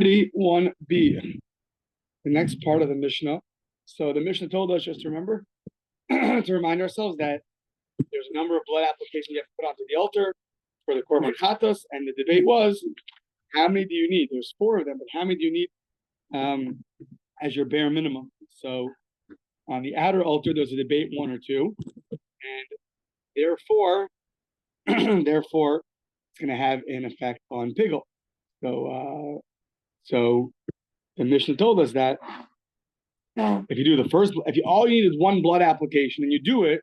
1b, the next part of the Mishnah. So the Mishnah told us, just to remember, to remind ourselves that there's a number of blood applications you have to put onto the altar for the korban chatos, and the debate was, how many do you need? There's 4 of them, but how many do you need as your bare minimum? So on the outer altar, there's a debate, 1 or 2, and therefore, it's going to have an effect on pigel. So the Mishnah told us that if you do all you need is 1 blood application and you do it,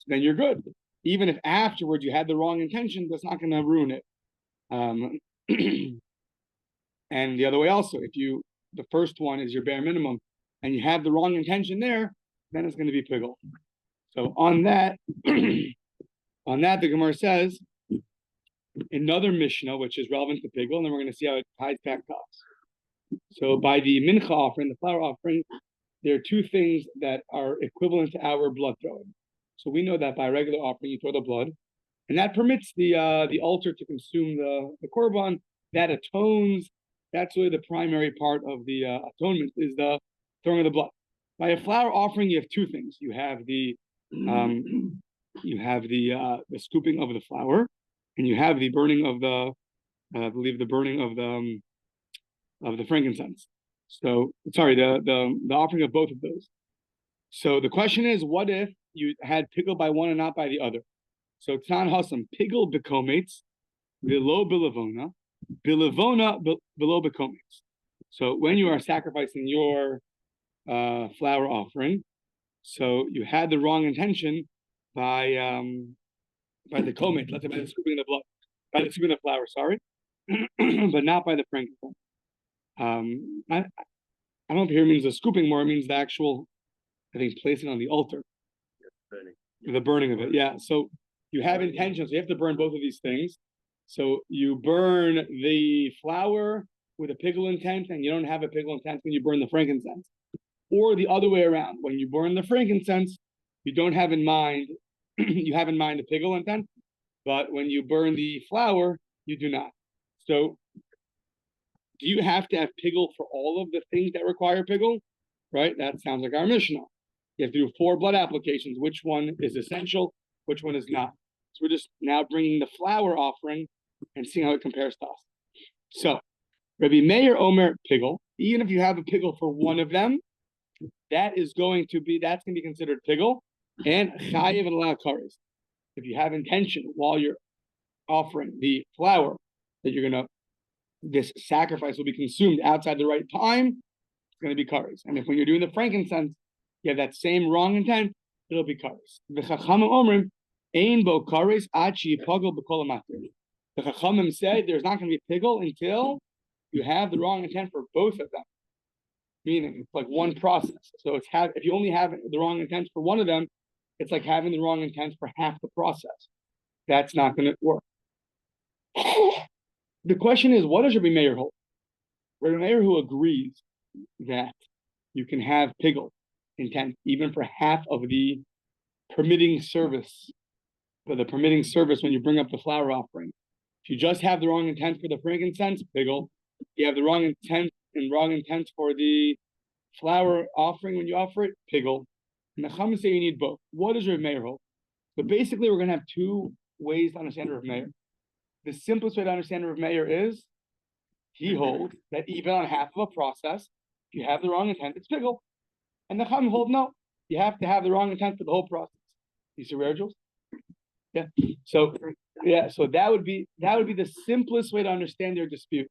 then you're good. Even if afterwards you had the wrong intention, that's not going to ruin it. And the other way also, if the first one is your bare minimum and you have the wrong intention there, then it's going to be pigel. So on that, the Gemara says another Mishnah, which is relevant to pigel, and then we're going to see how it ties back to us. So by the mincha offering, the flour offering, there are 2 things that are equivalent to our blood throwing. So we know that by regular offering, you throw the blood, and that permits the altar to consume the korban. That atones. That's really the primary part of the atonement, is the throwing of the blood. By a flour offering, you have 2 things. You have the scooping of the flour, and you have the burning of the frankincense. So sorry, the offering of both of those. So the question is, what if you had pigel by one and not by the other? So Tan Hasam, pigel bekometz, below bilavona, bilavona below bekometz. So when you are sacrificing your flour offering, so you had the wrong intention by the komet, let's say by the scooping of the blood, by the scooping of the flour, sorry, but not by the frankincense. I don't know if here means the scooping more, it means the actual, I think, placing on the altar. The burning of it, yeah. So you have intention, so you have to burn both of these things. So you burn the flour with a pigel intent, and you don't have a pigel intent when you burn the frankincense. Or the other way around, when you burn the frankincense, you don't have in mind, you have in mind a pigel intent, but when you burn the flour, you do not. So do you have to have pigel for all of the things that require pigel? Right? That sounds like our Mishnah. You have to do 4 blood applications. Which one is essential? Which one is not? So we're just now bringing the flour offering and seeing how it compares to us. So Rabbi Meir Omer pigel. Even if you have a pigel for one of them, that's going to be considered pigel and chayiv and la kares. If you have intention while you're offering the flour that this sacrifice will be consumed outside the right time, it's going to be kares. And if when you're doing the frankincense, you have that same wrong intent, it'll be kares. The chachamim omrim ein bo kares ad sheyipagel b'kol hamatir. The chachamim said there's not going to be pigel until you have the wrong intent for both of them. Meaning, it's like one process. So if you only have the wrong intent for one of them, it's like having the wrong intent for half the process. That's not going to work. The question is, what does Rabbi Meir hold? Rabbi Meir, who agrees that you can have pigel intent even for half of the permitting service, when you bring up the flour offering. If you just have the wrong intent for the frankincense, pigel. You have the wrong intent for the flour offering when you offer it, pigel. And the Chachamim say you need both. What does Rabbi Meir hold? But basically, we're going to have 2 ways to understand Rabbi Meir. The simplest way to understand Rabbi Meir is he holds that even on half of a process, if you have the wrong intent, it's pigel. And the Chachamim hold no, you have to have the wrong intent for the whole process. You see where, Jules? Yeah. So that would be the simplest way to understand their dispute.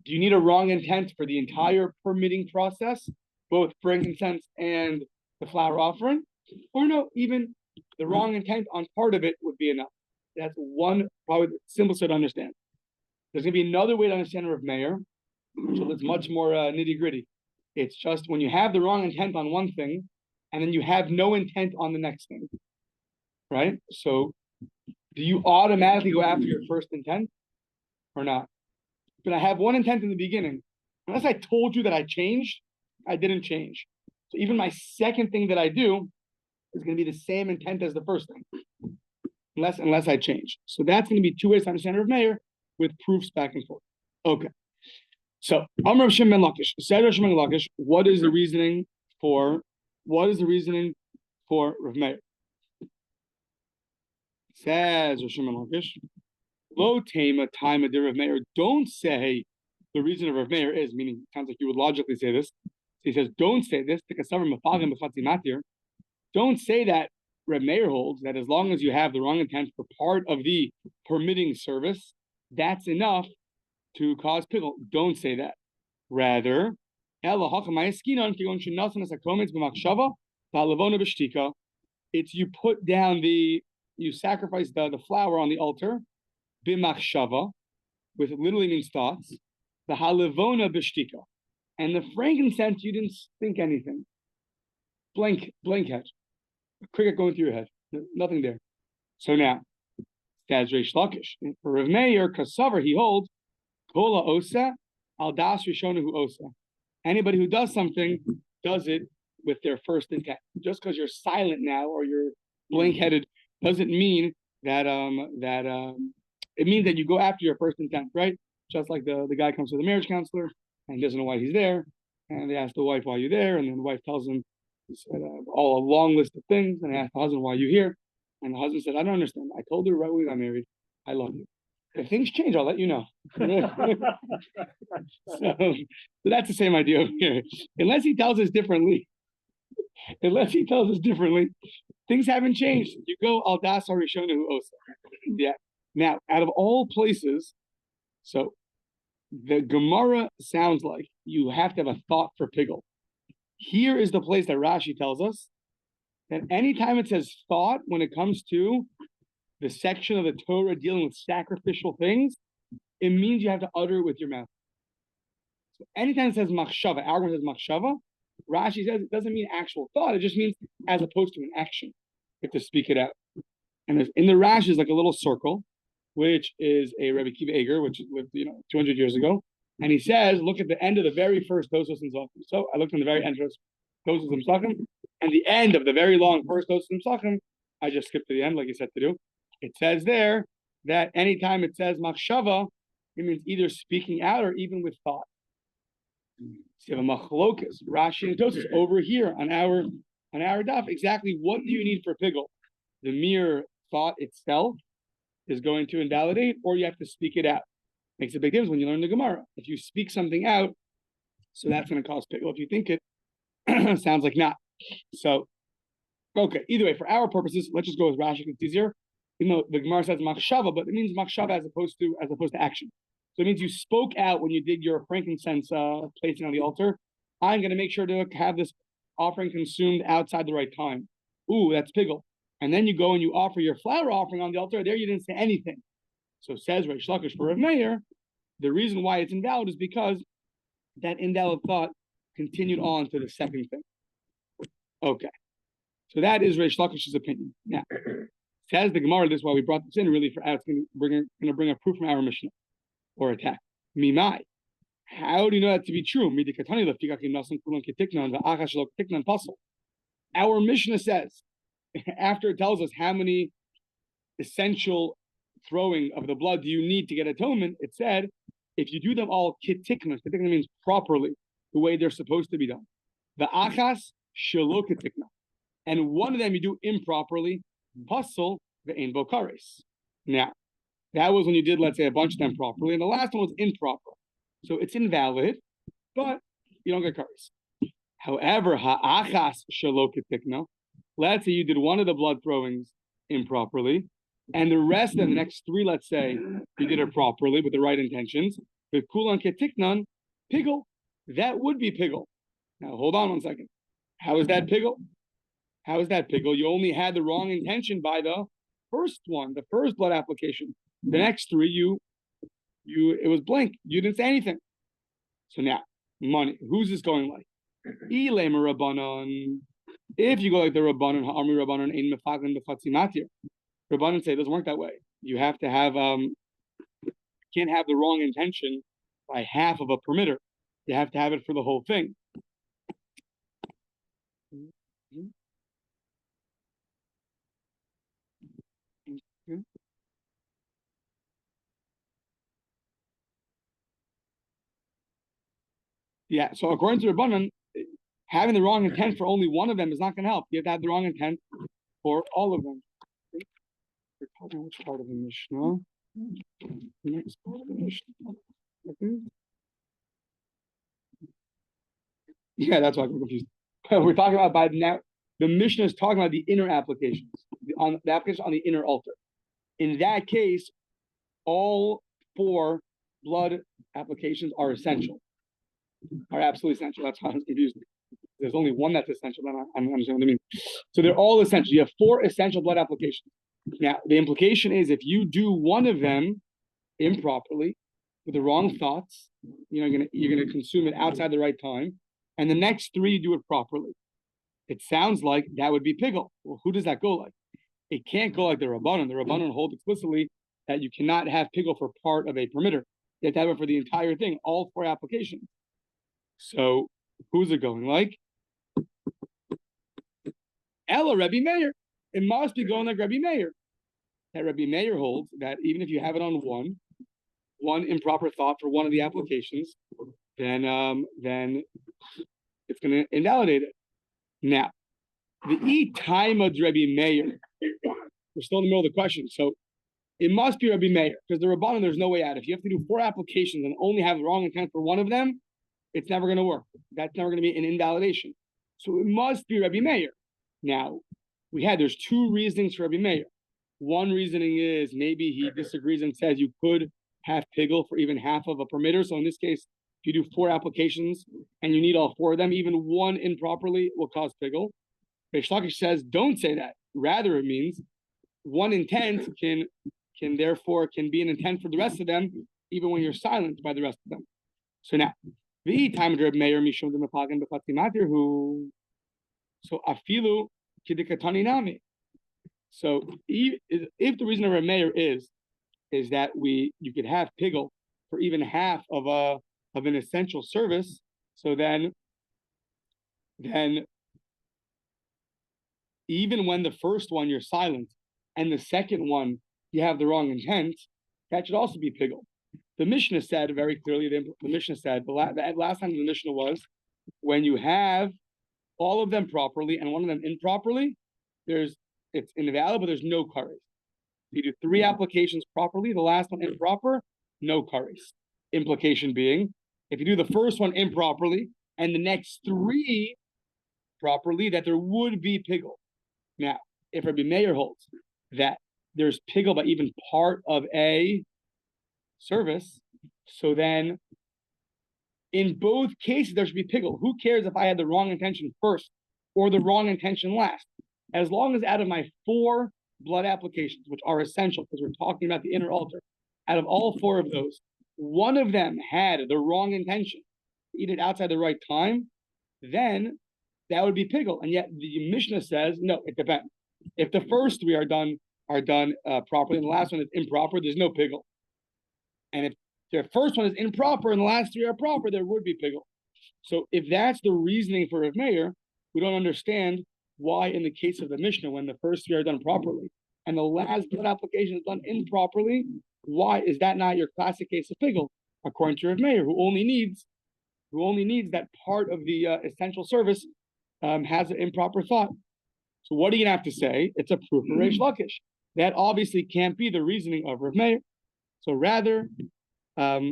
Do you need a wrong intent for the entire permitting process, both frankincense and the flour offering? Or no, even the wrong intent on part of it would be enough. That's one, probably the simplest way to understand. There's going to be another way to understand Rav Meir, so it's much more nitty-gritty. It's just when you have the wrong intent on one thing, and then you have no intent on the next thing, right? So do you automatically go after your first intent or not? But I have one intent in the beginning. Unless I told you that I changed, I didn't change. So even my second thing that I do is going to be the same intent as the first thing, unless I change. So that's going to be 2 ways to understand Rav Meir with proofs back and forth. Okay. So Amr Shimon Lakish said Shimon Lakish. What is the reasoning for Rav Meir? Says Shimon Lakish. Lo tema time of Rav Meir. Don't say the reason of Rav Meir is, meaning it sounds like you would logically say this. So he says, don't say this. Don't say that Rav Meir holds that as long as you have the wrong intent for part of the permitting service, that's enough to cause pickle. Don't say that. Rather, it's you put down you sacrifice the flour on the altar, b'machshava, which literally means thoughts, the halevona b'shtika, and the frankincense you didn't think anything. Blank head, a cricket going through your head, nothing there. So now, that's Reish Lakish. For Rav Meir Kasavar, he holds kola osa al das rishonahu osa. Anybody who does something does it with their first intent. Just because you're silent now or you're blank-headed doesn't mean that it means that you go after your first intent, right? Just like the guy comes to the marriage counselor and doesn't know why he's there, and they ask the wife why you're there, and then the wife tells him all a long list of things, and they ask the husband why you're here, and the husband said, "I don't understand. I told you right when we got married, I love you. If things change, I'll let you know." So that's the same idea over here. Unless he tells us differently, things haven't changed. You go al das harishonu osa. Yeah. Now, out of all places, so the Gemara sounds like you have to have a thought for pigul. Here is the place that Rashi tells us that anytime it says thought, when it comes to the section of the Torah dealing with sacrificial things, it means you have to utter it with your mouth. So anytime it says machshava, our one says machshava, Rashi says it doesn't mean actual thought, it just means as opposed to an action. You have to speak it out. And in the Rashi is like a little circle, which is a Rabbi Kiva Eger, which lived 200 years ago. And he says, look at the end of the very first Tosos and Zevachim. So I looked on the very end of Tosos and Zevachim, and the end of the very long first Tosos and Zevachim, I just skipped to the end like he said to do. It says there that anytime it says machshava, it means either speaking out or even with thought. So you have a machlokas, Rashi and Tosos over here on our daf. Exactly what do you need for pigul? The mere thought itself is going to invalidate, or you have to speak it out. Makes a big difference when you learn the Gemara. If you speak something out, so that's going to cause pigul. If you think it sounds like not. So, okay. Either way, for our purposes, let's just go with Rashi. It's easier. Even though the Gemara says machshava, but it means machshava as opposed to action. So it means you spoke out when you did your frankincense placing on the altar. I'm going to make sure to have this offering consumed outside the right time. Ooh, that's pigul. And then you go and you offer your flour offering on the altar. There you didn't say anything. So says Reish Lakish for Rav Meir, the reason why it's invalid is because that invalid thought continued on to the second thing. Okay. So that is Reish Lakish's opinion. Now, says the Gemara, this is why we brought this in, really for us, going to bring a proof from our Mishnah or attack. Mimai. How do you know that to be true? Our Mishnah says, after it tells us how many essential throwing of the blood do you need to get atonement, it said, if you do them all kitikna means properly, the way they're supposed to be done. The achas shelo kitikna. And one of them you do improperly, pasal ve'ein bo kares. Now, that was when you did, let's say, a bunch of them properly, and the last one was improper. So it's invalid, but you don't get kares. However, ha'achas shelo kitikna, let's say you did one of the blood throwings improperly, and the rest of the next three, let's say, you did it properly with the right intentions. With kulan ketiknan, pigul, that would be pigul. Now, hold on one second. How is that pigul? You only had the wrong intention by the first one, the first blood application. The next three, it was blank. You didn't say anything. So now, money. Who's this going like? Ilema Rabbanon. If you go like the Rabbanon, Ha'amri Rabbanon, Ein Mefagin B'Chatzi Matir. Rabbanon say it doesn't work that way. You have to have, can't have the wrong intention by half of a permitter. You have to have it for the whole thing. Yeah. So according to Rabbanan, having the wrong intent for only one of them is not going to help. You have to have the wrong intent for all of them. We're talking which part of the Mishnah? The next part of the Mishnah. Okay. Yeah, that's why I'm confused. We're talking about by now. The Mishnah is talking about the inner applications, on the application on the inner altar. In that case, all 4 blood applications are essential, are absolutely essential. That's why I was confused. There's only one that's essential, but I'm understanding what I mean. So they're all essential. You have 4 essential blood applications. Now, the implication is if you do one of them improperly, with the wrong thoughts, you're gonna consume it outside the right time, and the next 3 do it properly. It sounds like that would be pigul. Well, who does that go like? It can't go like the Rabbanon. The Rabbanon hold explicitly that you cannot have pigul for part of a permitter. You have to have it for the entire thing, all 4 applications. So who's it going like? Ella Rabbi Meir. It must be going like Rabbi Meir. That Rabbi Meir holds that even if you have it on one improper thought for one of the applications, then it's going to invalidate it. Now, the time of Rabbi Meir, we're still in the middle of the question. So it must be Rabbi Meir, because the Rabbanan, there's no way out. If you have to do 4 applications and only have the wrong intent for one of them, it's never going to work. That's never going to be an invalidation. So it must be Rabbi Meir. Now, there's 2 reasonings for Rabbi Meir. One reasoning is maybe he disagrees and says you could have pigul for even half of a permitter. So in this case, if you do 4 applications and you need all 4 of them, even one improperly will cause pigul. Reish Lakish says, don't say that. Rather, it means one intent can be an intent for the rest of them, even when you're silent by the rest of them. So now, the time of Rabbi Meir mishum demapagan b'chatimatir who so afilu kidikatani nami. So if the reason of Rabbi Meir is that you could have pigul for even half of an essential service, so then even when the first one you're silent and the second one you have the wrong intent, that should also be pigul. The Mishnah said very clearly, the Mishnah said, the last time the Mishnah was, when you have all of them properly and one of them improperly, it's invalid, but there's no kares. You do 3 applications properly, the last one improper, no kares. Implication being, if you do the first one improperly and the next 3 properly, that there would be pigul. Now, if Rabbi Meir holds that there's pigul by even part of a service, so then in both cases there should be pigul. Who cares if I had the wrong intention first or the wrong intention last? As long as out of my 4 blood applications, which are essential because we're talking about the inner altar, out of all 4 of those, one of them had the wrong intention, eat it outside the right time, then that would be pigul. And yet the Mishnah says, no, it depends. If the first 3 are done properly and the last one is improper, there's no pigul. And if the first one is improper and the last 3 are proper, there would be pigul. So if that's the reasoning for Rav Meir, we don't understand why in the case of the Mishnah, when the first 3 are done properly and the last blood application is done improperly, why is that not your classic case of pigul? According to Rav Meir, who only needs that part of the essential service has an improper thought. So what are you going to have to say? It's a proof for Reish Lakish. That obviously can't be the reasoning of Rav Meir. So rather, lav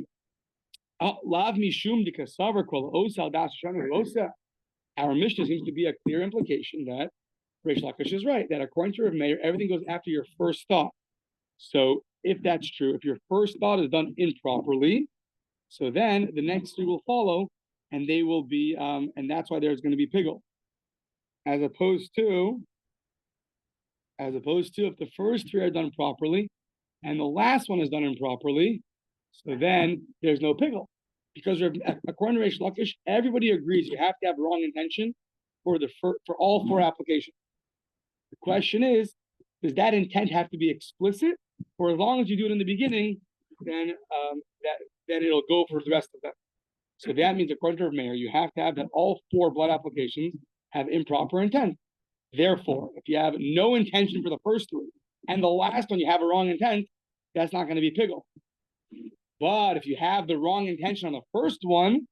mishum dikasavar kol osal das shanu osa. Our Mishnah seems to be a clear implication that Reish Lakish is right, that according to Rav Meir, everything goes after your first thought. So if that's true, if your first thought is done improperly, so then the next 3 will follow, and they will be, and that's why there's going to be pigul. As opposed to if the first 3 are done properly, and the last one is done improperly, so then there's no pigul. Because according to Reish Lakish, everybody agrees you have to have wrong intention for all 4 applications. The question is, does that intent have to be explicit, or as long as you do it in the beginning, then it'll go for the rest of them? So that means, according to Rav Meir, you have to have that all 4 blood applications have improper intent. Therefore, if you have no intention for the first 3 and the last one you have a wrong intent, that's not going to be pigul. But if you have the wrong intention on the first one,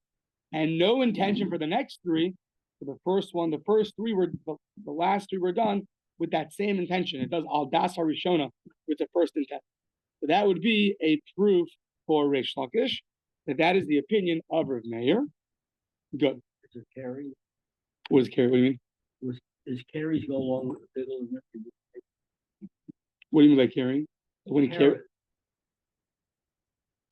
and no intention for the next three. For the first one, the first three were the last three were done with that same intention. It does al das harishona with the first intent. So that would be a proof for Reish Lakish that is the opinion of Rav Meir. Good. Is it carry? What is carry? What do you mean? Does carries go along with the pickle? What do you mean by carrying? When he carry?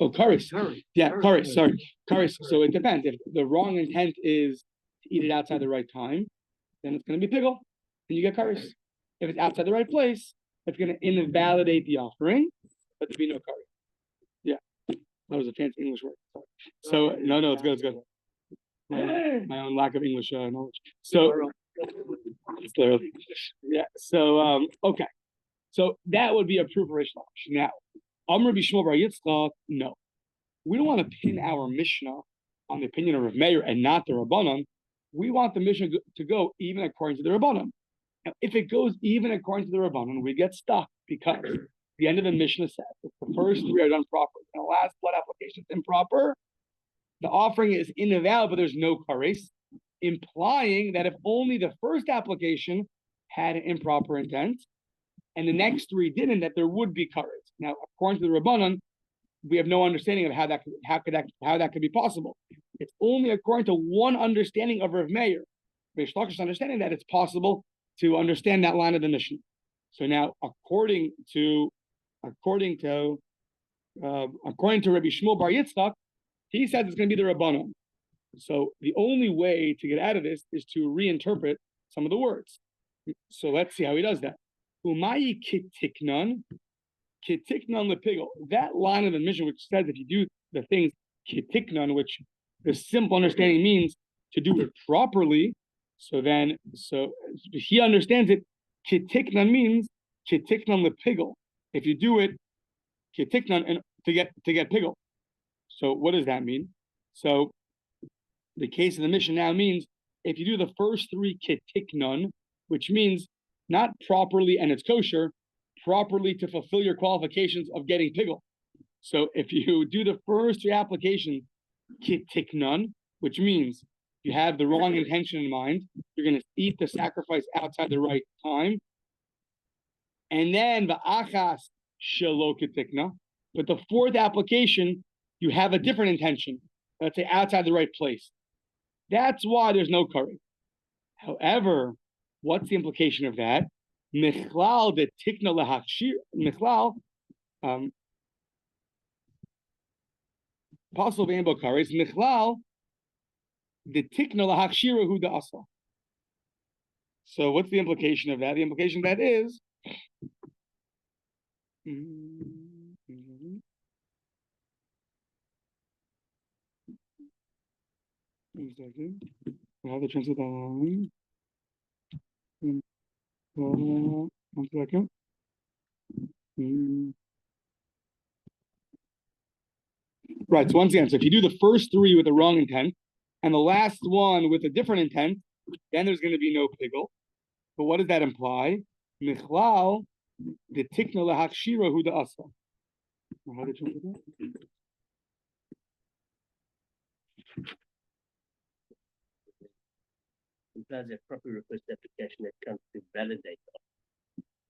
Oh, karis. Yeah, karis. Sorry, karis. So it depends. If the wrong intent is to eat it outside the right time, then it's going to be pickle, and you get karis. If it's outside the right place, it's going to invalidate the offering, but there'll be no karis. Yeah, that was a fancy English word. Sorry. So no, it's good. It's good. My own lack of English knowledge. So it's literally yeah. So okay. So that would be a proof of Reish Lakish. Now, Rabbi Shmuel bar Yitzchak, no. We don't want to pin our Mishnah on the opinion of Rav Meir and not the Rabbanan. We want the Mishnah to go even according to the Rabbanan. Now, if it goes even according to the Rabbanan, we get stuck because the end of the Mishnah says if the first three are done properly and the last blood application is improper, the offering is invalid, but there's no kares, implying that if only the first application had an improper intent, and the next three didn't, that there would be kares. Now, according to the Rabbanan, we have no understanding of how that could be possible. It's only according to one understanding of Rav Meir, Reish Lakish's understanding, that it's possible to understand that line of the Mishnah. So now, according to Rabbi Shmuel bar Yitzchak, he says it's going to be the Rabbanan. So the only way to get out of this is to reinterpret some of the words. So let's see how he does that. Umayi kitiknan lepigel. That line of the Mishnah which says if you do the things kitiknan, which the simple understanding means to do it properly. So he understands it. Kitiknan means kitiknan lepigel. If you do it kitiknan and to get pigel. So what does that mean? So the case of the Mishnah now means if you do the first three kitiknan, which means not properly and it's kosher, properly to fulfill your qualifications of getting pigel. So if you do the first three applications kitiknan, which means you have the wrong intention in mind, you're going to eat the sacrifice outside the right time, and then the achas shelo kitikna, but the fourth application you have a different intention, let's say outside the right place. That's why there's no curry. However, what's the implication of that? Michlal de tikna lehakshir. Michlal, possible bein bokaris. Michlal de tikna lehakshira hu da asa. So what's the implication of that? The implication of that is. How to translate that line? 1 second. Right. So once again, so if you do the first three with the wrong intent and the last one with a different intent, then there's going to be no pigel. But what does that imply? Michlal the tikna lehakshira hu da asa. How to translate that? Sometimes a proper request application that comes to validate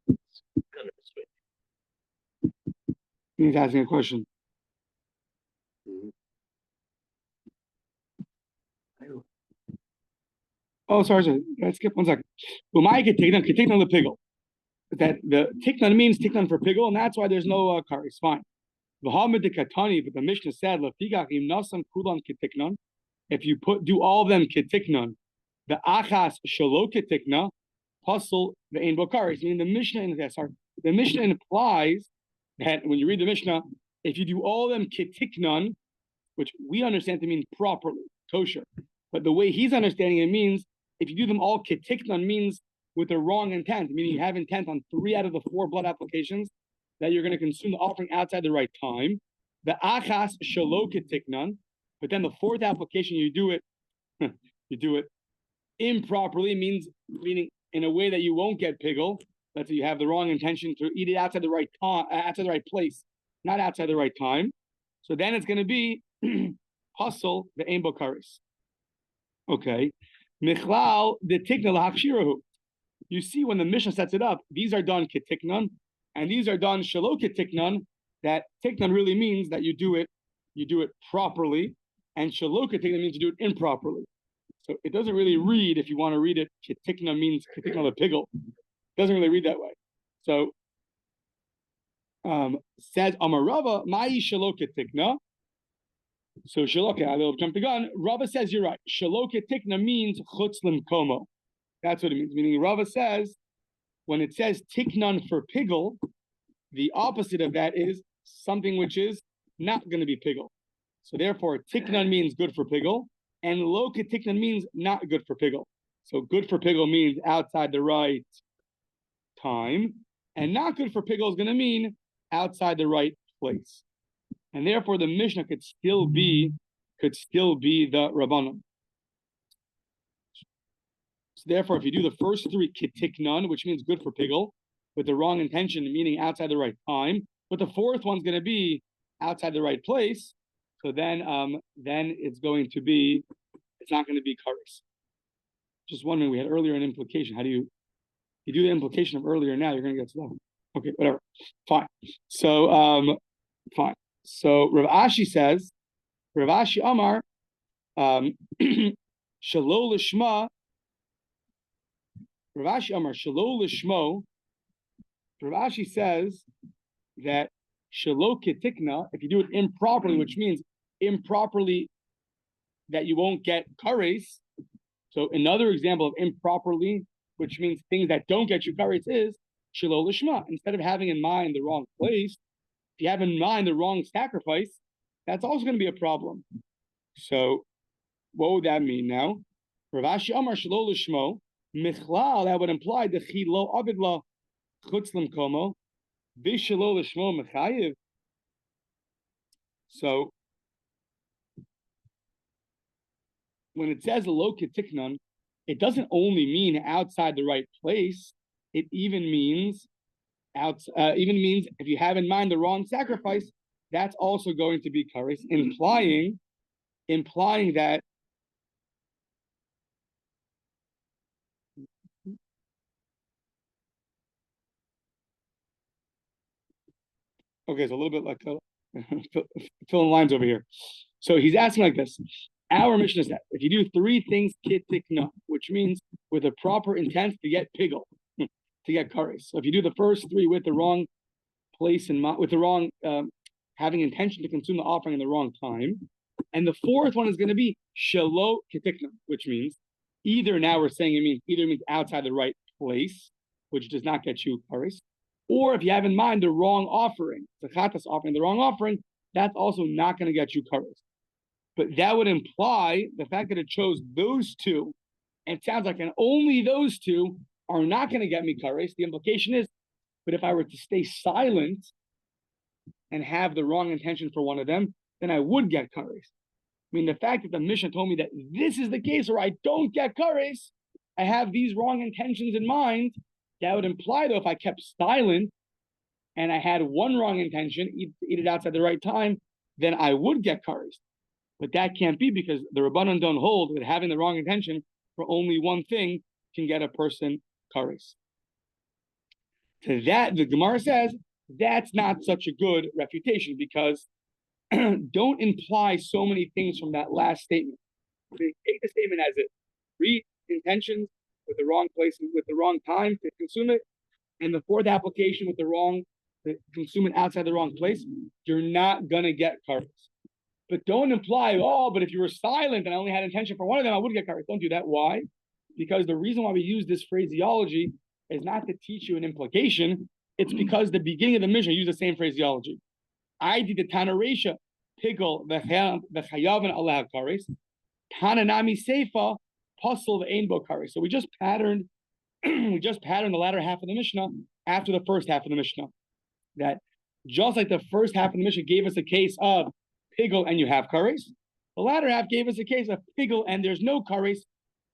kind of a switch. He's asking a question. Oh, sorry. Let's skip 1 second. Umay kitiknan the pigel. That the tiknan means tiknan for pigel, and that's why there's no curry. It's fine. V'hamid the katani, but the Mishnah said lefigach im nasam kulan kitiknan. If you do all of them kitiknan, the achas shelo kitikna, puzzle the ein bokaris. Meaning the Mishnah implies that when you read the Mishnah, if you do all of them kitiknan, which we understand to mean properly, kosher, but the way he's understanding it means if you do them all kitiknan means with the wrong intent, meaning you have intent on 3 out of the 4 blood applications that you're going to consume the offering outside the right time. The achas shelo kitiknan, but then the 4th application you do it improperly, meaning in a way that you won't get pigel. Let's say you have the wrong intention to eat it outside the right time, outside the right place, not outside the right time. So then it's going to be puzzle the ein bokaris. Okay. Michlal the tikna lahakshirahu. You see when the Mishnah sets it up, these are done ketiknan, and these are done shalo ketiknan. That tiknan really means that you do it properly, and shalo ketiknan means you do it improperly. So it doesn't really read, if you want to read it, ketikna means ketikna lepigel. It doesn't really read that way. So says Amarava, Mai shalo ketikna. So shaloke, I will jump the gun. Rava says you're right. Shaloke tikna means chutzlim komo. That's what it means. Meaning Rava says when it says tiknan for pigel, the opposite of that is something which is not going to be pigel. So therefore, tiknan means good for pigel, and loke tiknan means not good for pigel. So good for pigel means outside the right time, and not good for pigel is going to mean outside the right place. And therefore, the Mishnah could still be the Rabbanon. So therefore, if you do the first three kitiknan, which means good for pigel, with the wrong intention, meaning outside the right time, but the fourth one's going to be outside the right place, so then it's not going to be kares. Just wondering, we had earlier an implication. How do you do the implication of earlier now? You're going to get to that. Okay, whatever. Fine. So fine. So Rav Ashi says, Rav Ashi Amar, Shalo Lishma, Rav Ashi Amar, Shalo Lishmo, Rav Ashi says that Shalo Ketikna, if you do it improperly, which means improperly that you won't get kares. So another example of improperly, which means things that don't get you kares, is Shalo Lishma. Instead of having in mind the wrong place, if you have in mind the wrong sacrifice, that's also going to be a problem. So, what would that mean now? Rav Ashi Amar Shelo Lishmo Michlal. That would imply the Chilo Avidla Chutzlim Komo Vishelo Lishmo Mechayiv. So, when it says Lo Ketiknan, it doesn't only mean outside the right place. It even means if you have in mind the wrong sacrifice, that's also going to be kares, implying that okay, it's a little bit like filling lines over here. So he's asking like this. Our Mishnah said, if you do three things kitikna, which means with a proper intent to get pigel, to get kares. So if you do the first three with the wrong place in mind, with the wrong having intention to consume the offering in the wrong time, and the fourth one is going to be shelo ketikna, which means either means outside the right place, which does not get you kares, or if you have in mind the wrong offering, the chatas offering, the wrong offering, that's also not going to get you kares. But that would imply the fact that it chose those two, and it sounds like and only those two are not going to get me kares. The implication is, but if I were to stay silent and have the wrong intention for one of them, then I would get kares. I mean, the fact that the Mishnah told me that this is the case where I don't get kares, I have these wrong intentions in mind, that would imply, though, if I kept silent and I had one wrong intention, eat it outside the right time, then I would get kares. But that can't be because the Rabbanan don't hold that having the wrong intention for only one thing can get a person kares. To that, the Gemara says that's not such a good refutation because don't imply so many things from that last statement. Take the statement as it. Read intentions with the wrong place, with the wrong time to consume it, and the fourth application with to consume it outside the wrong place, you're not going to get kares. But don't imply, but if you were silent and I only had intention for one of them, I would get kares. Don't do that. Why? Because the reason why we use this phraseology is not to teach you an implication. It's because the beginning of the Mishnah used the same phraseology. I did the Tana Reisha, Pigel, v'chayav aleh kares, Tananami Seifa, Puzzle v'ein bo kares. So we just patterned the latter half of the Mishnah after the first half of the Mishnah. That just like the first half of the Mishnah gave us a case of Pigel and you have kares, the latter half gave us a case of Pigel and there's no kares,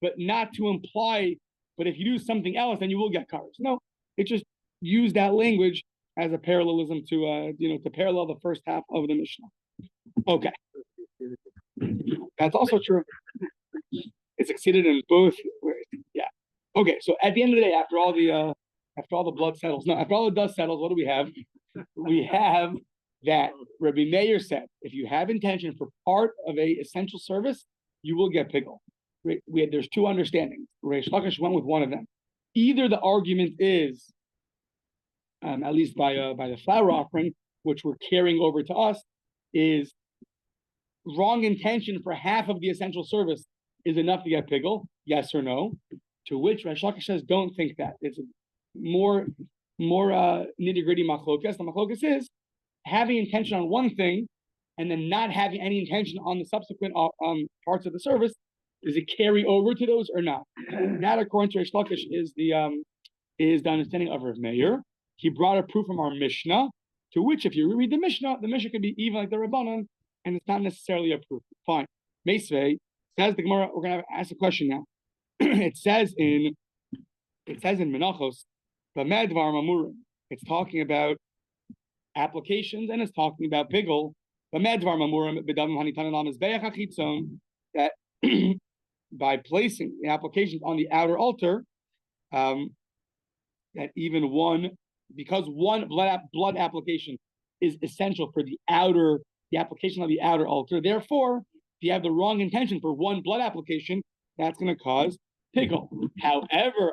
but not to imply, but if you do something else, then you will get kares. No, it just used that language as a parallelism to parallel the first half of the Mishnah. Okay. That's also true. It succeeded in both. Yeah. Okay. So at the end of the day, after all the blood settles, no, after all the dust settles, what do we have? We have that Rabbi Meir said, if you have intention for part of a essential service, you will get pigul. There's two understandings. Reish Lakish went with one of them. Either the argument is, at least by the flower offering, which we're carrying over to us, is wrong intention for half of the essential service is enough to get pigul, yes or no? To which Reish Lakish says, don't think that. It's more nitty-gritty machlokas. The machlokas is having intention on one thing and then not having any intention on the subsequent parts of the service. Does it carry over to those or not? That, according to Reish Lakish, is the understanding of Rav Meir. He brought a proof from our Mishnah, to which, if you read the Mishnah could be even like the Rabbanan, and it's not necessarily a proof. Fine. Meisvei says the Gemara. We're gonna ask a question now. It says in Menachos, B'med Dvar Mamurim. It's talking about applications and it's talking about pigul. B'med Dvar Mamurim b'davim hanitanim al mizbeach hachitzon, that by placing the applications on the outer altar, that even because one blood application is essential for the application of the outer altar. Therefore, if you have the wrong intention for one blood application, that's going to cause pigul. However,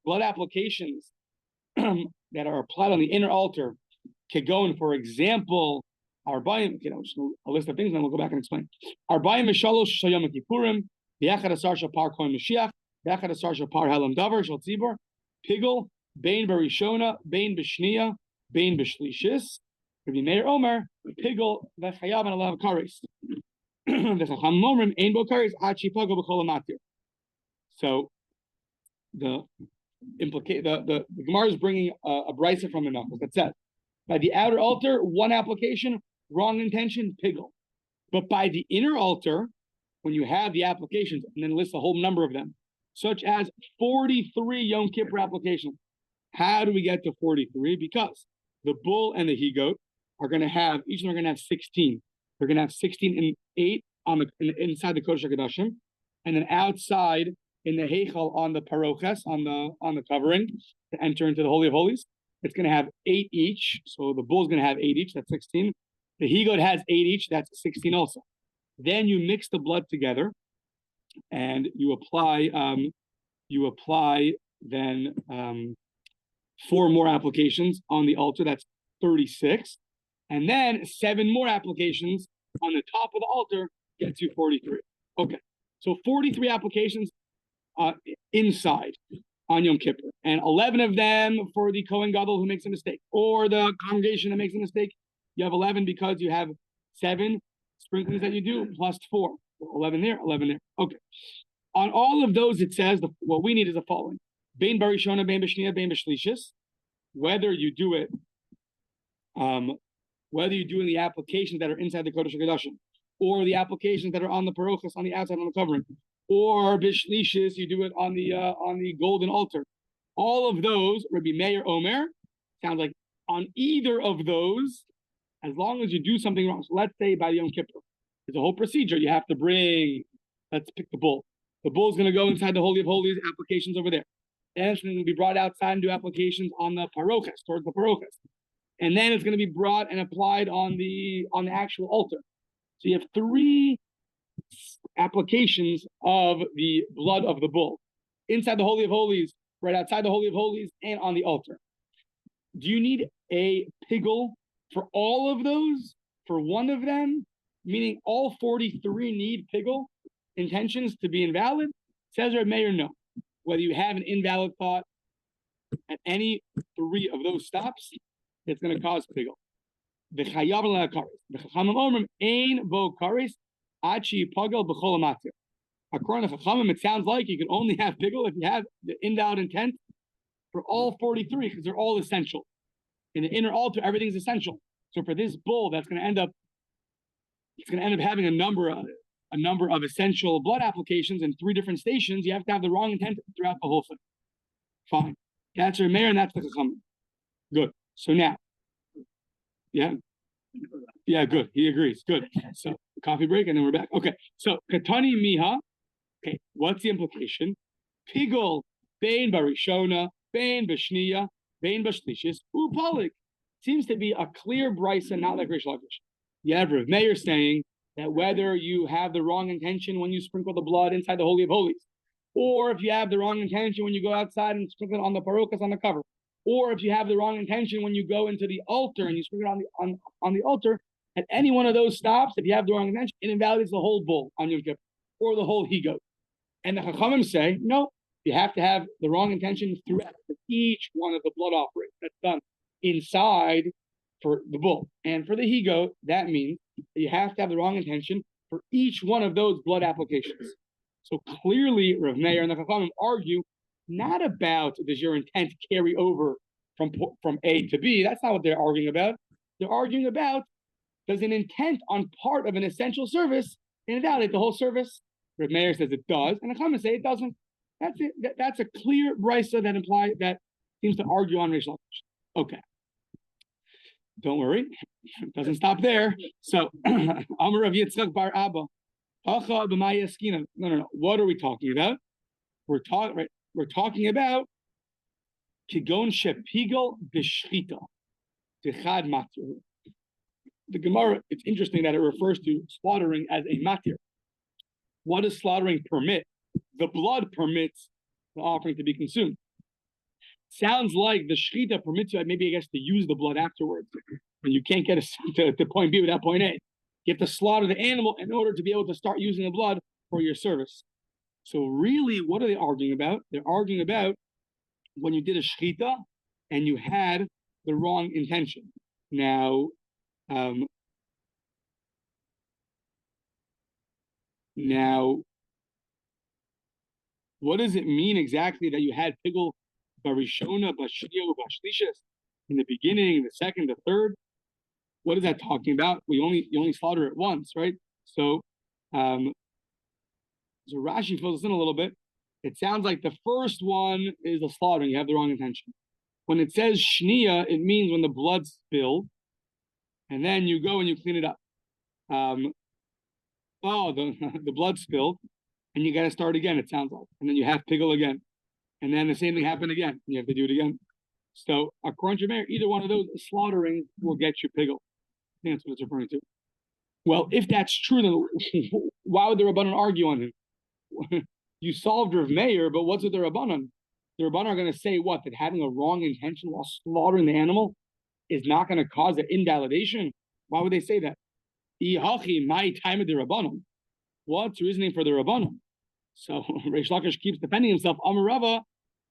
blood applications that are applied on the inner altar could go in, for example, Arbaim, just a list of things, and then we'll go back and explain. Arbaim Mishalosh Shayom Kippurim, Yechad Asar Shapar Kohen Mashiach, Yechad Asar Shapar Helam Davar Shal Tzibor, Pigul, Bein Barishona, Bein Bishnia, Bein Bishlishis, Rabbi Meir Omer, Pigul, Vechayav and Allah Karis. Vechacham Momrim, Ein Bo Karis, Achi Pagul B'Kol Amatir. So the Gemara is bringing a brisa from the Menachos that says, by the outer altar, one application, wrong intention, pigul. But by the inner altar, when you have the applications, and then list a whole number of them, such as 43 Yom Kippur applications. How do we get to 43? Because the bull and the he-goat are going to have, each of them are going to have 16. They're going to have 16 and 8 inside the Kodesh HaKadoshim, and then outside in the Heichal on the paroches, on the covering, to enter into the Holy of Holies. It's going to have 8 each. So the bull's going to have 8 each. That's 16. The he-goat has 8 each. That's 16 also. Then you mix the blood together, and you apply then 4 more applications on the altar. That's 36. And then 7 more applications on the top of the altar gets you 43. Okay. So 43 applications inside on Yom Kippur, and 11 of them for the Kohen Gadol who makes a mistake, or the congregation that makes a mistake. You have 11 because you have 7 sprinklings that you do plus 4. 11 there, 11 there. Okay. On all of those, it says what we need is the following: Bein Barishona, Bein B'Shnia, Bein B'Shlishis. Whether you do it in the applications that are inside the Kodesh HaKadoshim, or the applications that are on the parochas, on the outside, on the covering, or Bishlishis, you do it on the golden altar. All of those, Rabbi Meir Omer, sounds like on either of those, as long as you do something wrong. So let's say by Yom Kippur, there's a whole procedure. You have to bring, let's pick the bull. The bull's going to go inside the Holy of Holies, applications over there. Then it's going to be brought outside and do applications on the parochas, towards the parochas. And then it's going to be brought and applied on the actual altar. So you have 3 applications of the blood of the bull inside the Holy of Holies, right outside the Holy of Holies, and on the altar. Do you need a pigul for all of those? For one of them? Meaning all 43 need pigul intentions to be invalid? Says Rabbi Meir, no. Whether you have an invalid thought at any 3 of those stops, it's going to cause pigul. V'chayav l'akaris. V'chachamim omrim ein bo karis achi pagel b'chol amatir. According to Chachamim, it sounds like you can only have pigul if you have the invalid intent for all 43, because they're all essential. In the inner altar, everything's essential. So for this bull, it's going to end up having a number of essential blood applications in 3 different stations. You have to have the wrong intent throughout the whole thing. Fine. That's your mayor, and that's the Chachamim. Good. So now, yeah. Yeah, good. He agrees. Good. So coffee break and then we're back. Okay. So Katani Miha. Okay, what's the implication? Pigol Bain Barishona, Bain Bashniya, Bain Bashlishis, Upalik. Seems to be a clear brisa, not like Rish Lakish. You have Rav Meir saying that whether you have the wrong intention when you sprinkle the blood inside the Holy of Holies, or if you have the wrong intention when you go outside and sprinkle it on the parokas on the cover, or if you have the wrong intention when you go into the altar and you sprinkle it on the altar, at any one of those stops, if you have the wrong intention, it invalidates the whole bull on Yom Kippur or the whole he-goat. And the Chachamim say, no, you have to have the wrong intention throughout each one of the blood offerings that's done inside for the bull. And for the he-goat, that means that you have to have the wrong intention for each one of those blood applications. So clearly, Rav Meir and the Chachamim argue not about does your intent carry over from A to B. That's not what they're arguing about. They're arguing about does an intent on part of an essential service invalidate the whole service? Rav Meir says it does, and the Chachamim say it doesn't. That's it. That's a clear brisa that seems to argue on Rish Lakish. Okay. Don't worry, it doesn't stop there. So, Amar Rav Yitzchak bar Abba, Hacha b'maya eskina. No. What are we talking about? We're talking about kigon shepigel b'shchita dechad matir. The Gemara. It's interesting that it refers to slaughtering as a matir. What does slaughtering permit? The blood permits the offering to be consumed. Sounds like the shechita permits you, maybe I guess, to use the blood afterwards. When you can't get to point B without point A. You have to slaughter the animal in order to be able to start using the blood for your service. So really, what are they arguing about? They're arguing about when you did a shechita and you had the wrong intention. Now, what does it mean exactly that you had pigul barishona, bashio, bashlishis in the beginning, the second, the third? What is that talking about? You only slaughter it once, right? So, so Rashi fills us in a little bit. It sounds like the first one is the slaughtering. You have the wrong intention. When it says shniya, it means when the blood's spilled, and then you go and you clean it up. The blood spilled, and you got to start again, it sounds like. And then you have pigul again. And then the same thing happened again. And you have to do it again. So, according to Meir, either one of those slaughtering will get you pigul. I think that's what it's referring to. Well, if that's true, then why would the Rabbanan argue on him? You solved Rav Meir, but what's with the Rabbanan? The Rabbanan are going to say what? That having a wrong intention while slaughtering the animal is not going to cause an invalidation? Why would they say that? My time of the Rabbanan. What's the reasoning for the Rabbanan? So Reish Lakish keeps defending himself. Amar Rava,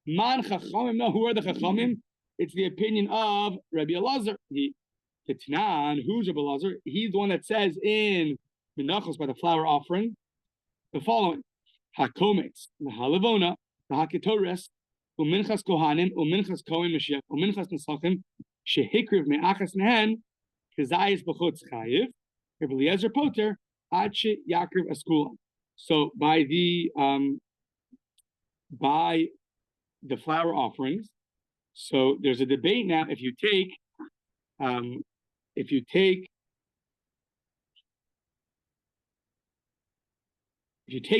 man chachamim. No, who are the chachamim? It's the opinion of Rabbi Elazar. Who's Rabbi Elazar? He's the one that says in Menachos by the flour offering the following: Hakometz, the halavona, the hakitores, uminchas kohanim, uminchas kohen mashiach, uminchas nesachim, shehikriv me'achas nehen, kazayis b'chutz chayiv, Rabbi Eliezer poter, ad she yakriv askulam. So by the flour offerings, so there's a debate now. If you take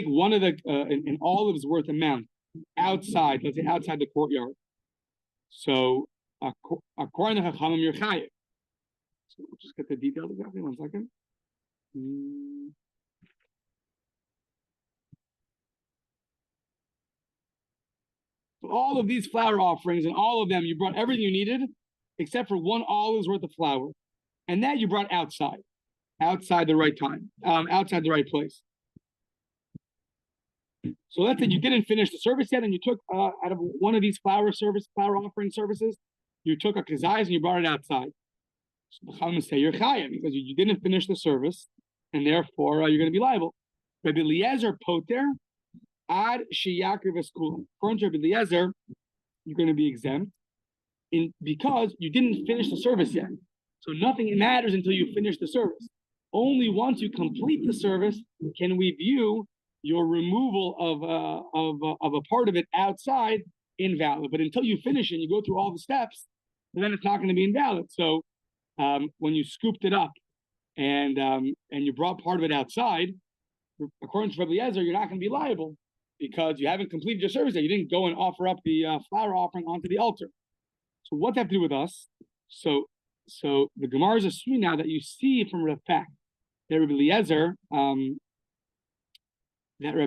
one of the an olive's worth amount outside, let's say outside the courtyard, so according to Chachamim, you're chayiv. So we'll just get the details exactly. 1 second. So all of these flour offerings and all of them, you brought everything you needed except for 1 olive's worth of flour, and that you brought outside the right time, outside the right place. So let's say you didn't finish the service yet, and you took out of one of these flour offering services, you took a kazayas and you brought it outside. So the Chachamim say you're chayav because you didn't finish the service, and therefore you're going to be liable. Rabbi Eliezer poter ad sheyakriv eskulam. According to Rabbi Eliezer, you're going to be exempt because you didn't finish the service yet. So nothing matters until you finish the service. Only once you complete the service can we view your removal of a part of it outside invalid. But until you finish it and you go through all the steps, then it's not going to be invalid. So when you scooped it up and you brought part of it outside, according to Rabbi Eliezer, you're not going to be liable because you haven't completed your service yet. You didn't go and offer up the flour offering onto the altar. So what does that have to do with us? So the Gemara is assuming now that you see from the fact that Rabbi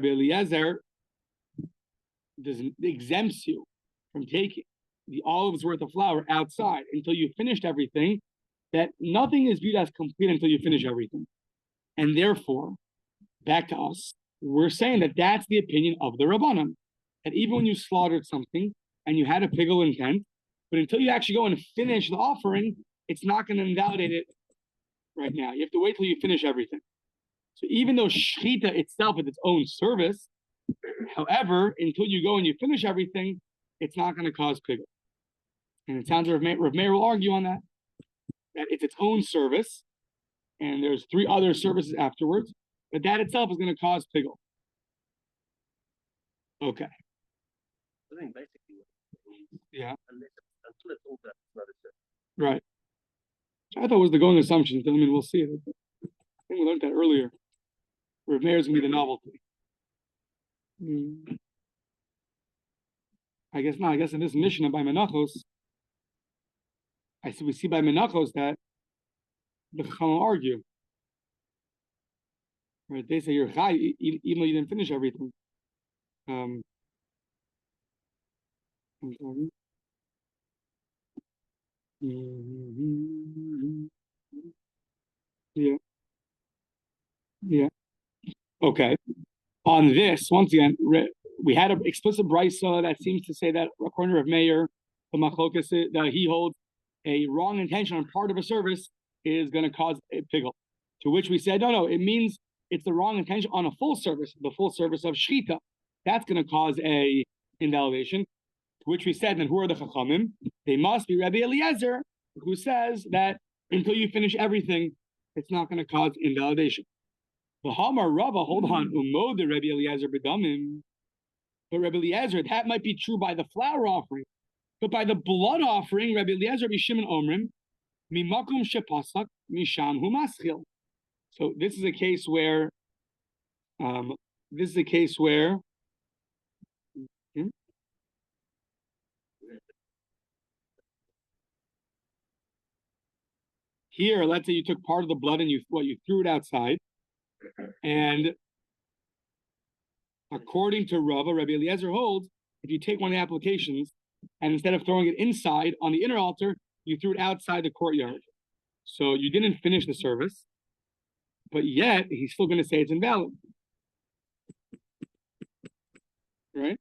Eliezer exempts you from taking the olive's worth of flour outside until you finished everything, that nothing is viewed as complete until you finish everything. And therefore, back to us, we're saying that that's the opinion of the Rabbanan, that even when you slaughtered something and you had a pigul intent, but until you actually go and finish the offering, it's not going to invalidate it right now. You have to wait till you finish everything. So even though shechita itself is its own service, however, until you go and you finish everything, it's not going to cause pigul. And it sounds like Rav Meir will argue on that it's its own service, and there's 3 other services afterwards, but that itself is going to cause pigul. Okay. I think basically, yeah. Until it's all done, it's not a service. Right. Which I thought was the going assumption. I mean, we'll see. I think we learned that earlier. Rav Meir is going to be the novelty. I guess not. I guess in this Mishnah by Menachos, we see by Menachos that the Chachamim argue. Right? They say you're chai even though you didn't finish everything. I'm sorry. Yeah. Okay. On this, once again, we had an explicit brisa that seems to say that according to Rav Meir, the machlokas that he holds a wrong intention on part of a service is going to cause a pigul. To which we said, no, it means it's the wrong intention on a full service, the full service of shechita. That's going to cause a invalidation. To which we said, then who are the chachamim? They must be Rabbi Eliezer, who says that until you finish everything, it's not going to cause invalidation. The Hamar Rava, hold on, umod the Rabbi Eliezer bedamim. But Rabbi Eliezer, that might be true by the flour offering, but by the blood offering, Rabbi Eliezer, Rabbi Shimon Omrim, mimakum shepasak misham hu maschil. So this is a case where, here, let's say you took part of the blood and you threw it outside, and according to Rava, Rabbi Eliezer holds, if you take one of the applications and instead of throwing it inside on the inner altar, you threw it outside the courtyard. So you didn't finish the service, but yet he's still going to say it's invalid. Right?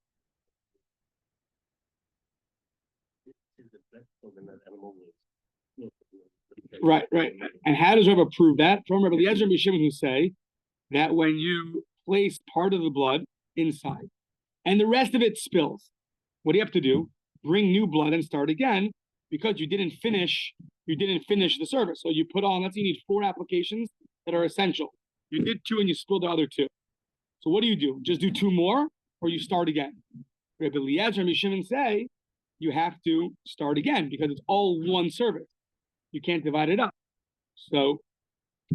Right. And how does Rava prove that? From Rabbi Eliezer and Shimon, who say that when you place part of the blood inside and the rest of it spills, what do you have to do? Bring new blood and start again, because you didn't finish the service. So you put on, let's say you need 4 applications that are essential. You did 2 and you spilled the other 2. So what do? Just do 2 more, or you start again? Rabbi Eliezer and Shimon say you have to start again because it's all one service. You can't divide it up. So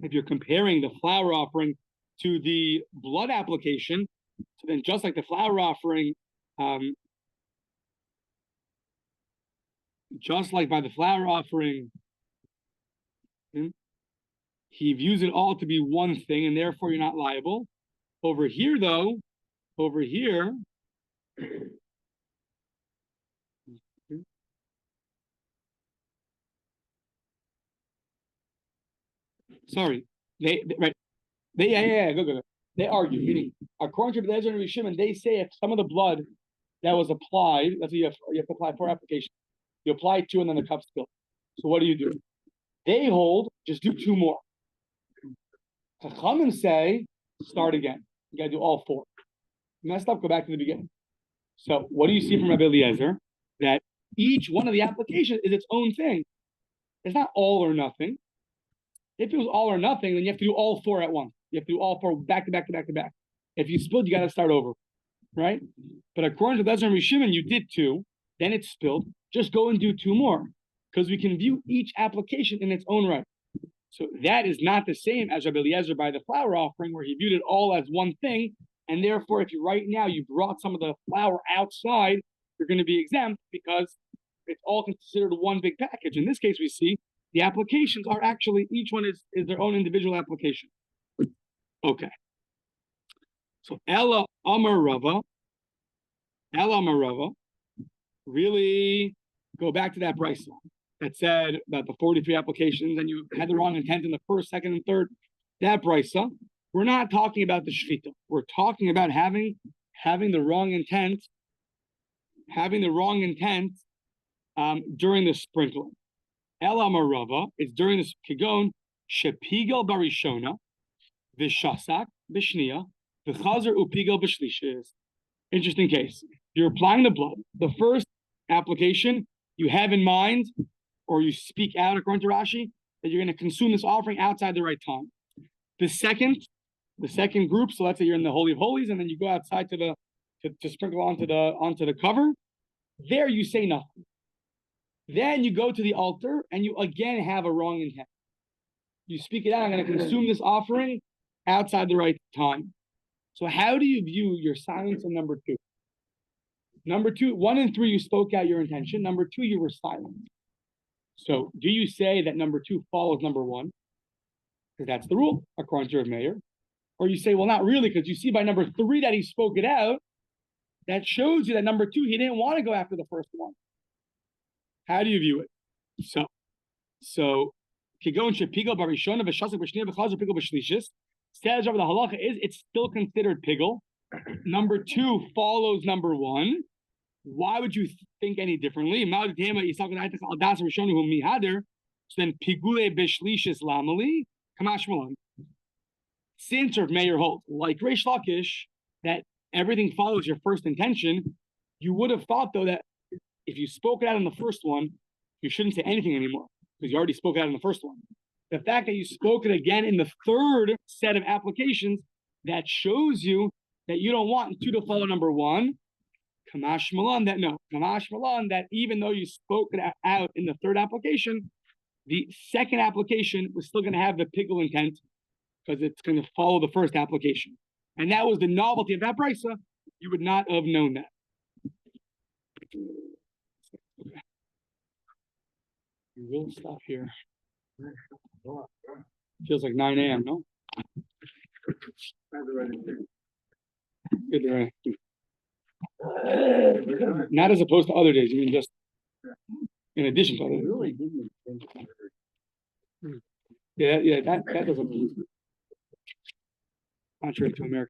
if you're comparing the flour offering to the blood application, so then just like the flour offering, just like by the flour offering, he views it all to be one thing, and therefore you're not liable. Over here, sorry, they go. They argue, meaning according to Rabbi Eliezer and Shimon, they say if some of the blood that was applied, that's what you have to apply 4 applications. You apply 2 and then the cup spilled. So what do? They hold just do 2 more. Chachamim say start again. You got to do all 4. Messed up. Go back to the beginning. So what do you see from Rabbi Eliezer? That each one of the applications is its own thing. It's not all or nothing. If it was all or nothing, then you have to do all 4 at once. You have to do all 4 back to back to back to back. If you spilled, you got to start over, right? But according to Eliezer and Shimon, you did 2, then it spilled. Just go and do 2 more, because we can view each application in its own right. So that is not the same as Rabbi Eliezer by the flour offering, where he viewed it all as one thing. And therefore, if you right now you brought some of the flour outside, you're going to be exempt because it's all considered one big package. In this case, we see the applications are actually, each one is their own individual application. Okay. So Ella Amar Rava, really go back to that price that said about the 43 applications and you had the wrong intent in the first, second, and third. That brisa, we're not talking about the shechita. We're talking about having the wrong intent, during the sprinkling. El Amarava is during the kigon shepigel barishona, vishasak bishnia, v'chazer upigel b'shlishis. Interesting case. You're applying the blood. The first application you have in mind, or you speak out according to Rashi, that you're going to consume this offering outside the right time. The second group, so let's say you're in the Holy of Holies, and then you go outside to sprinkle onto the cover. There you say nothing. Then you go to the altar and you again have a wrong intent. You speak it out, I'm going to consume this offering outside the right time. So how do you view your silence in number two? Number two, 1 and 3, you spoke out your intention. Number 2, you were silent. So do you say that number 2 follows number 1? Because that's the rule, according to Rav Meir. Or you say, well, not really, because you see by number 3 that he spoke it out. That shows you that number 2, he didn't want to go after the first one. How do you view it? So Kigon Shepigel Barishona V'Shasik B'Shnei V'Chazer Pigel B'Shlishis. Status of the halacha is it's still considered pigel. Number 2 follows number 1. Why would you think any differently? So then Pigule B'Shlishis Lamali Kamash Malan. Since Rav Meir holds, like Reish Lakish, that everything follows your first intention, you would have thought though that if you spoke it out in the first one, you shouldn't say anything anymore because you already spoke it out in the first one. The fact that you spoke it again in the third set of applications, that shows you that you don't want 2 to follow number 1. Kamash Malan, that even though you spoke it out in the third application, the second application was still going to have the pigul intent because it's going to follow the first application. And that was the novelty of that brisa. You would not have known that. Okay. We will stop here. Feels like 9 a.m., no? Good. Not as opposed to other days. I mean, just in addition to other days. Yeah, that doesn't. Contrary to American.